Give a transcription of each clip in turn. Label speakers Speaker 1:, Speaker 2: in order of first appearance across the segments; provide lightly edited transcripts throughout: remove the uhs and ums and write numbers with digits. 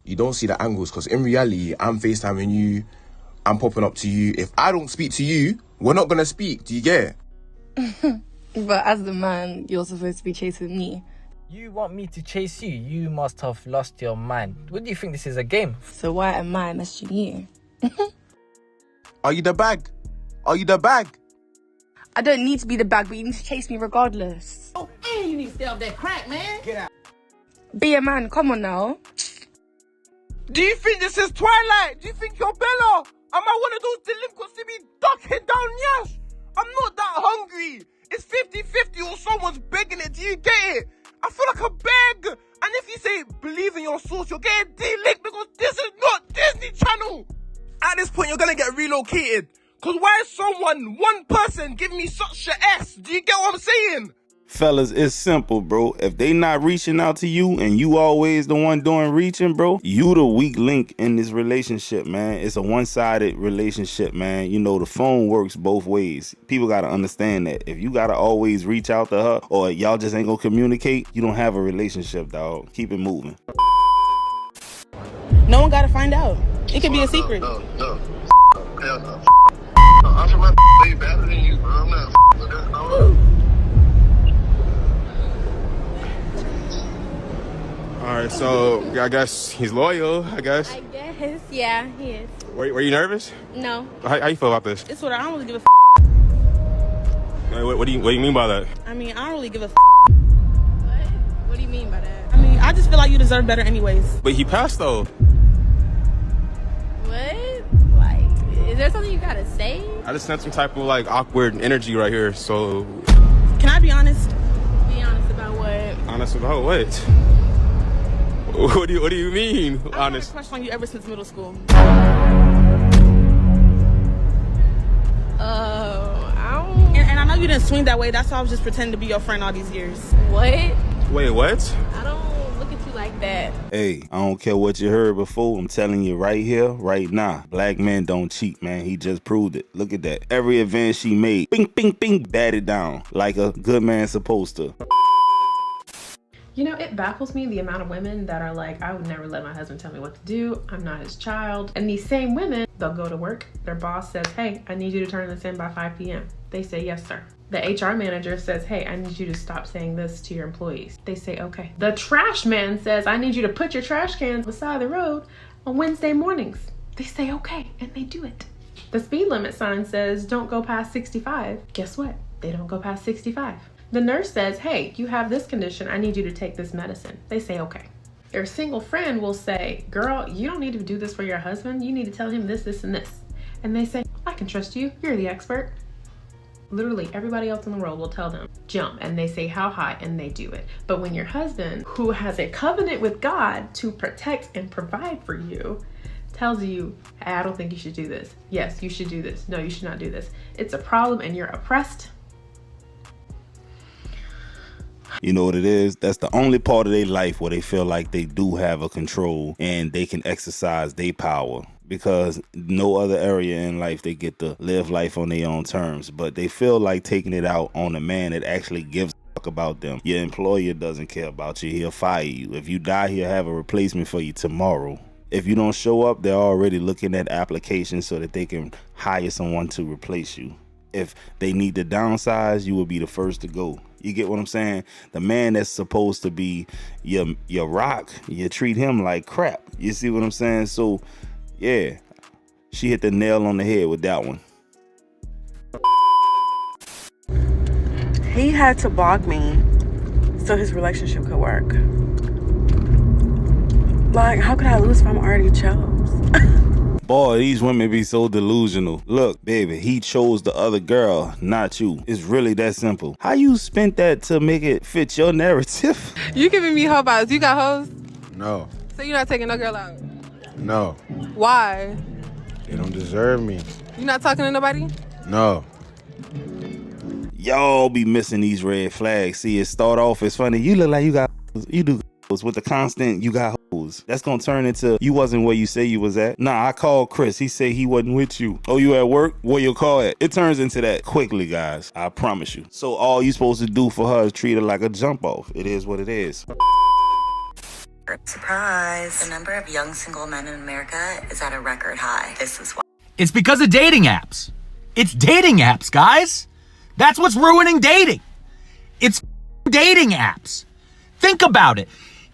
Speaker 1: you don't see the angles, because in reality, I'm FaceTiming you, I'm popping up to you. If I don't speak to you, we're not gonna speak. Do you get it?
Speaker 2: But as the man, you're supposed to be chasing me.
Speaker 3: You want me to chase you? You must have lost your mind. What do you think, this is a game?
Speaker 2: So why am I messaging you?
Speaker 1: Are you the bag? Are you the bag?
Speaker 2: I don't need to be the bag, but you need to chase me regardless.
Speaker 4: Oh, and you need to stay off that crack, man. Get out.
Speaker 2: Be a man, come on now.
Speaker 1: Do you think this is Twilight? Do you think you're Bella? Am I one of those delinquents to be ducking down yash? I'm not that hungry. It's 50-50 or someone's begging it. Do you get it? I feel like a beg. And if you say believe in your source, you're getting de-linked because this is not Disney Channel. At this point, you're going to get relocated. Because why is one person giving me such a S? Do you get what I'm saying?
Speaker 5: Fellas, it's simple, bro. If they not reaching out to you and you always the one doing reaching, bro, you the weak link in this relationship, man. It's a one-sided relationship, man. You know, the phone works both ways. People got to understand that. If you got to always reach out to her or y'all just ain't gonna communicate, you don't have a relationship, dog. Keep it moving.
Speaker 6: No one got to find out. It could be a secret.
Speaker 7: No. Hell no. I'm from my way better than you, bro. I'm not with that. No.
Speaker 1: All right, so I guess he's loyal, I guess.
Speaker 8: I guess, yeah, he is.
Speaker 1: Were you nervous?
Speaker 8: No.
Speaker 1: How you feel about this?
Speaker 6: It's what I don't really give a
Speaker 1: What do you mean by that?
Speaker 6: I mean, I don't really give a
Speaker 8: What? What do you mean by that?
Speaker 6: I mean, I just feel like you deserve better anyways.
Speaker 1: But he passed though.
Speaker 8: What? Like, is there something you gotta say?
Speaker 1: I just sent some type of like awkward energy right here. So
Speaker 6: Can I be honest?
Speaker 8: Be honest about what?
Speaker 1: honest about what? What do you mean?
Speaker 6: I've had a
Speaker 1: Honest.
Speaker 6: crush on you ever since middle school.
Speaker 8: I don't...
Speaker 6: And I know you didn't swing that way. That's why I was just pretending to be your friend all these years.
Speaker 8: What?
Speaker 1: Wait, what?
Speaker 8: I don't look at you like that.
Speaker 5: Hey, I don't care what you heard before. I'm telling you right here, right now. Black men don't cheat, man. He just proved it. Look at that. Every advance she made, bing, bing, bing, batted down like a good man supposed to.
Speaker 9: You know, it baffles me the amount of women that are like, I would never let my husband tell me what to do. I'm not his child. And these same women, they'll go to work. Their boss says, hey, I need you to turn this in by 5 p.m. They say, yes, sir. The HR manager says, hey, I need you to stop saying this to your employees. They say, okay. The trash man says, I need you to put your trash cans beside the road on Wednesday mornings. They say, okay, and they do it. The speed limit sign says, don't go past 65. Guess what? They don't go past 65. The nurse says, hey, you have this condition. I need you to take this medicine. They say, okay. Their single friend will say, girl, you don't need to do this for your husband. You need to tell him this, this, and this. And they say, I can trust you. You're the expert. Literally everybody else in the world will tell them, jump. And they say how high, and they do it. But when your husband, who has a covenant with God to protect and provide for you, tells you, hey, I don't think you should do this. Yes, you should do this. No, you should not do this. It's a problem and you're oppressed.
Speaker 5: You know what it is? That's the only part of their life where they feel like they do have a control and they can exercise their power, because no other area in life they get to live life on their own terms. But they feel like taking it out on a man that actually gives a fuck about them. Your employer doesn't care about you. He'll fire you. If you die, he'll have a replacement for you tomorrow. If you don't show up, they're already looking at applications so that they can hire someone to replace you. If they need to downsize, you will be the first to go. You get what I'm saying? The man that's supposed to be your rock, you treat him like crap. You see what I'm saying? So, yeah, she hit the nail on the head with that one.
Speaker 10: He had to block me so his relationship could work. Like, how could I lose if I'm already chose?
Speaker 5: Boy, these women be so delusional. Look, baby, he chose the other girl, not you. It's really that simple. How you spent that to make it fit your narrative?
Speaker 11: You giving me hoe vibes. You got hoes?
Speaker 12: No.
Speaker 11: So you're not taking no girl out?
Speaker 12: No.
Speaker 11: Why?
Speaker 12: They don't deserve me.
Speaker 11: You not talking to nobody?
Speaker 12: No.
Speaker 5: Y'all be missing these red flags. See, it start off as funny. You look like you do with the constant you got hoes. That's gonna turn into you wasn't where you say you was at. Nah, I called Chris. He said he wasn't with you. Oh, you at work? Where your car at? It turns into that quickly, guys. I promise you. So all you supposed to do for her is treat her like a jump off. It is what it is.
Speaker 13: Surprise. The number of young single men in America is at a record high. This is why.
Speaker 14: It's because of dating apps. It's dating apps, guys. That's what's ruining dating. It's dating apps. Think about it.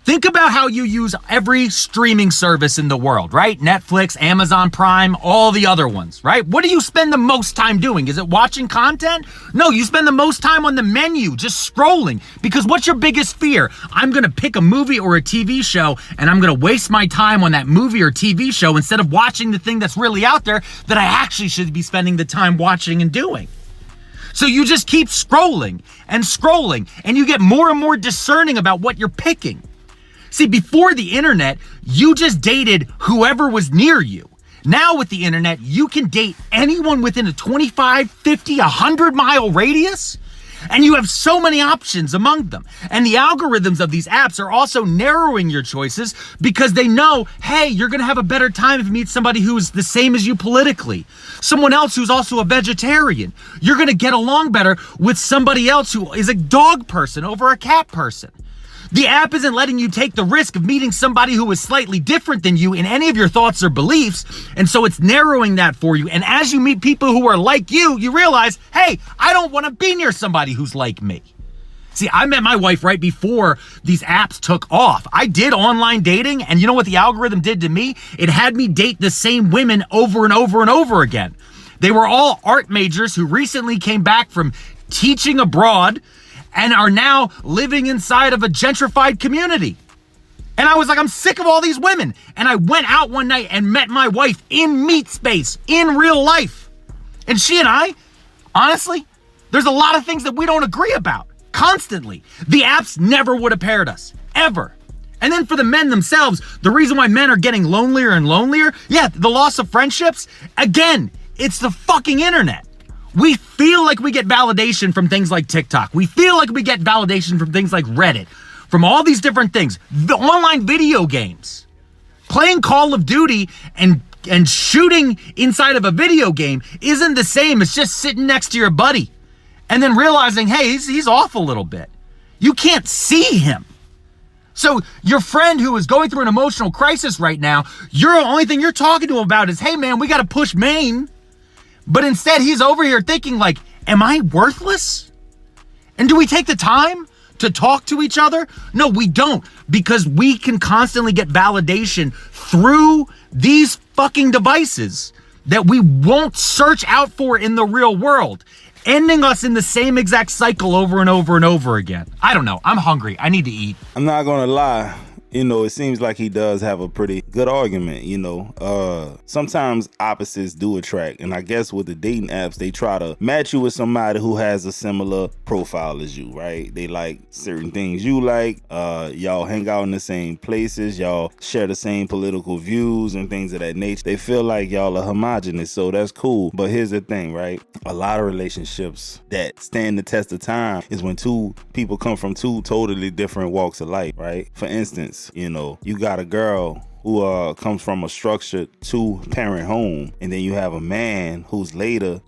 Speaker 14: Think about how you use every streaming service in the world, right? Netflix, Amazon Prime, all the other ones, right? What do you spend the most time doing? Is it watching content? No, you spend the most time on the menu, just scrolling. Because what's your biggest fear? I'm gonna pick a movie or a TV show and I'm gonna waste my time on that movie or TV show instead of watching the thing that's really out there that I actually should be spending the time watching and doing. So you just keep scrolling, and you get more and more discerning about what you're picking. See, before the internet, you just dated whoever was near you. Now with the internet, you can date anyone within a 25, 50, 100-mile radius, and you have so many options among them. And the algorithms of these apps are also narrowing your choices because they know, hey, you're gonna have a better time if you meet somebody who's the same as you politically. Someone else who's also a vegetarian. You're gonna get along better with somebody else who is a dog person over a cat person. The app isn't letting you take the risk of meeting somebody who is slightly different than you in any of your thoughts or beliefs, and so it's narrowing that for you. And as you meet people who are like you realize, hey, I don't want to be near somebody who's like me. See, I met my wife right before these apps took off. I did online dating, and you know what the algorithm did to me? It had me date the same women over and over and over again. They were all art majors who recently came back from teaching abroad and are now living inside of a gentrified community. And I was like, I'm sick of all these women. And I went out one night and met my wife in meat space, in real life. And she and I, honestly, there's a lot of things that we don't agree about, constantly. The apps never would have paired us, ever. And then for the men themselves, the reason why men are getting lonelier and lonelier, yeah, the loss of friendships, again, it's the fucking internet. We feel like we get validation from things like TikTok. We feel like we get validation from things like Reddit, from all these different things. The online video games. Playing Call of Duty and shooting inside of a video game isn't the same as just sitting next to your buddy and then realizing, hey, he's off a little bit. You can't see him. So your friend who is going through an emotional crisis right now, the only thing you're talking to him about is, hey man, we got to push Maine. But instead, he's over here thinking like, am I worthless? And do we take the time to talk to each other? No, we don't, because we can constantly get validation through these fucking devices that we won't search out for in the real world, ending us in the same exact cycle over and over and over again. I don't know. I'm hungry. I need to eat.
Speaker 5: I'm not gonna lie. It seems like he does have a pretty good argument, Sometimes opposites do attract. And I guess with the dating apps, they try to match you with somebody who has a similar profile as you, right? They like certain things you like. Y'all hang out in the same places. Y'all share the same political views and things of that nature. They feel like y'all are homogenous, so that's cool. But here's the thing, right? A lot of relationships that stand the test of time is when two people come from two totally different walks of life, right? For instance, you got a girl who comes from a structured two-parent home, and then you have a man who's later,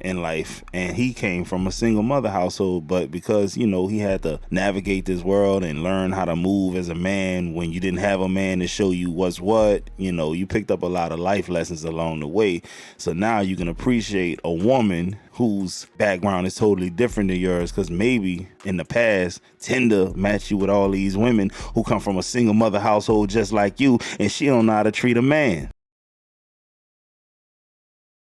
Speaker 5: in life, and he came from a single mother household, but because, he had to navigate this world and learn how to move as a man when you didn't have a man to show you what's what, you picked up a lot of life lessons along the way. So now you can appreciate a woman whose background is totally different than yours, because maybe in the past, Tinder matched you with all these women who come from a single mother household just like you, and she don't know how to treat a man.